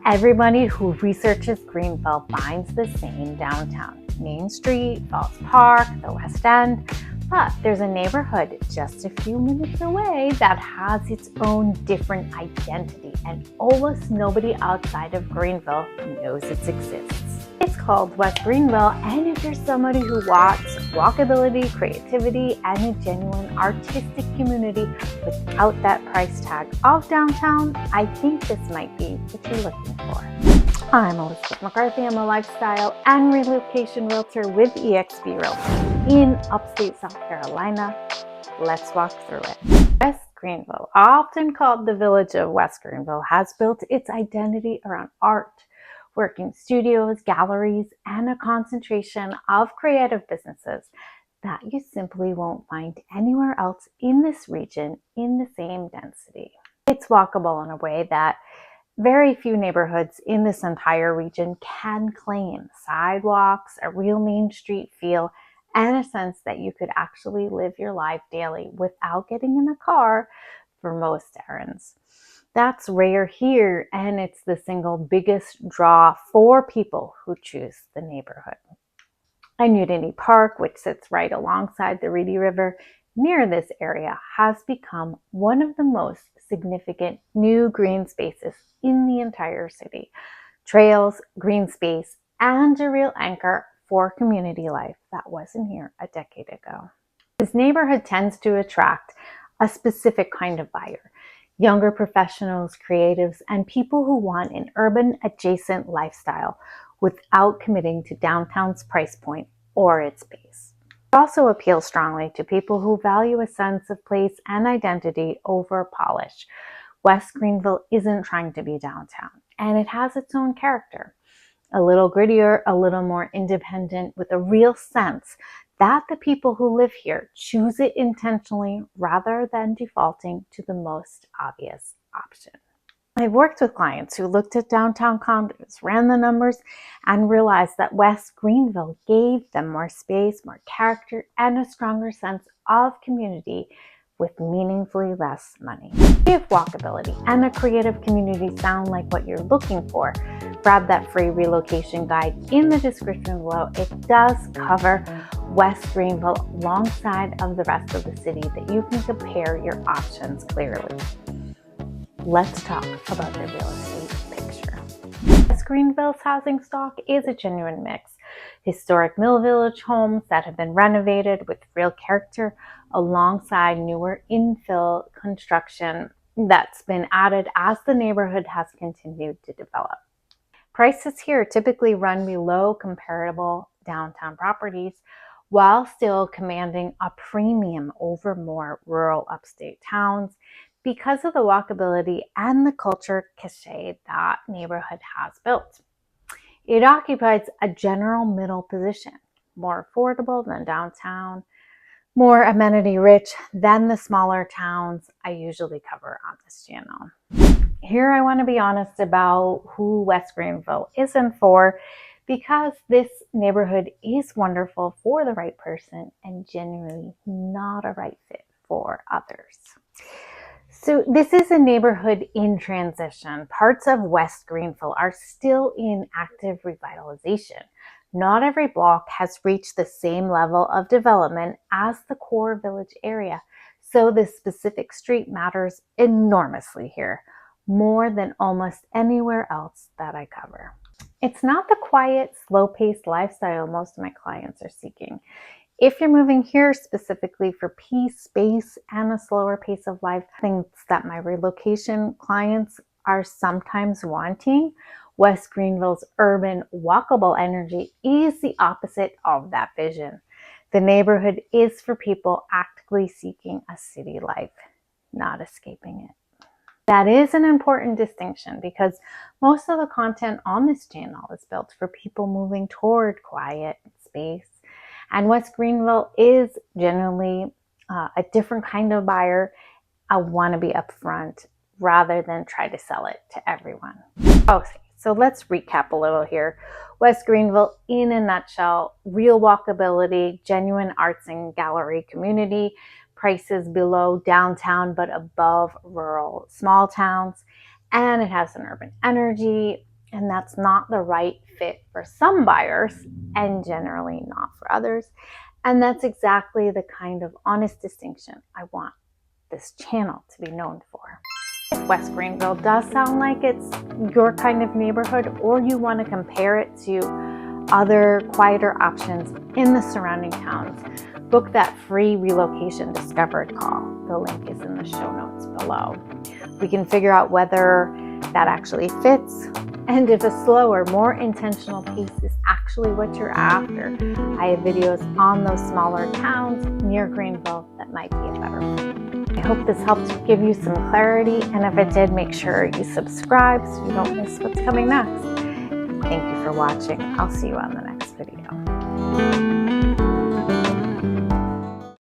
Everybody who researches Greenville finds the same downtown. Main Street, Falls Park, the West End. But there's a neighborhood just a few minutes away that has its own different identity, and almost nobody outside of Greenville knows it exists. It's called West Greenville, and if you're somebody who wants walkability, creativity, and a genuine artistic community without that price tag of downtown, I think this might be what you're looking for. I'm Elizabeth McCarthy. I'm a lifestyle and relocation realtor with EXP Realty in Upstate South Carolina. Let's walk through it. West Greenville, often called the village of West Greenville, has built its identity around art, working studios, galleries, and a concentration of creative businesses that you simply won't find anywhere else in this region in the same density. It's walkable in a way that very few neighborhoods in this entire region can claim. Sidewalks, a real Main Street feel, and a sense that you could actually live your life daily without getting in a car for most errands. That's rare here, and it's the single biggest draw for people who choose the neighborhood. And Unity Park, which sits right alongside the Reedy River near this area, has become one of the most significant new green spaces in the entire city. Trails, green space, and a real anchor for community life that wasn't here a decade ago. This neighborhood tends to attract a specific kind of buyer: younger professionals, creatives, and people who want an urban adjacent lifestyle without committing to downtown's price point or its base. It also appeals strongly to people who value a sense of place and identity over polish. West Greenville isn't trying to be downtown, and it has its own character. A little grittier, a little more independent, with a real sense that the people who live here choose it intentionally rather than defaulting to the most obvious option. I've worked with clients who looked at downtown condos, ran the numbers, and realized that West Greenville gave them more space, more character, and a stronger sense of community with meaningfully less money. If walkability and a creative community sound like what you're looking for, grab that free relocation guide in the description below. It does cover West Greenville alongside of the rest of the city that you can compare your options clearly. Let's talk about the real estate picture. West Greenville's housing stock is a genuine mix. Historic Mill Village homes that have been renovated with real character alongside newer infill construction that's been added as the neighborhood has continued to develop. Prices here typically run below comparable downtown properties while still commanding a premium over more rural upstate towns because of the walkability and the culture cachet that neighborhood has built. It occupies a general middle position, more affordable than downtown, more amenity rich than the smaller towns I usually cover on this channel. Here I want to be honest about who West Greenville isn't for, because this neighborhood is wonderful for the right person and genuinely not a right fit for others. So this is a neighborhood in transition. Parts of West Greenville are still in active revitalization. Not every block has reached the same level of development as the core village area, so this specific street matters enormously here, more than almost anywhere else that I cover. It's not the quiet, slow-paced lifestyle most of my clients are seeking. If you're moving here specifically for peace, space, and a slower pace of life, things that my relocation clients are sometimes wanting, West Greenville's urban, walkable energy is the opposite of that vision. The neighborhood is for people actively seeking a city life, not escaping it. That is an important distinction because most of the content on this channel is built for people moving toward quiet space. And West Greenville is generally a different kind of buyer. I want to be upfront rather than try to sell it to everyone. Okay, so let's recap a little here. West Greenville, in a nutshell: real walkability, genuine arts and gallery community, prices below downtown but above rural small towns, and it has an urban energy, And that's not the right fit for some buyers and generally not for others. And that's exactly the kind of honest distinction I want this channel to be known for. If West Greenville does sound like it's your kind of neighborhood, or you want to compare it to other quieter options in the surrounding towns, book that free relocation discovered call. The link is in the show notes below. We can figure out whether that actually fits, and if a slower, more intentional pace is actually what you're after. I have videos on those smaller towns near Greenville that might be a better fit. I hope this helped give you some clarity, and if it did, make sure you subscribe so you don't miss what's coming next. Thank you for watching. I'll see you on the next video.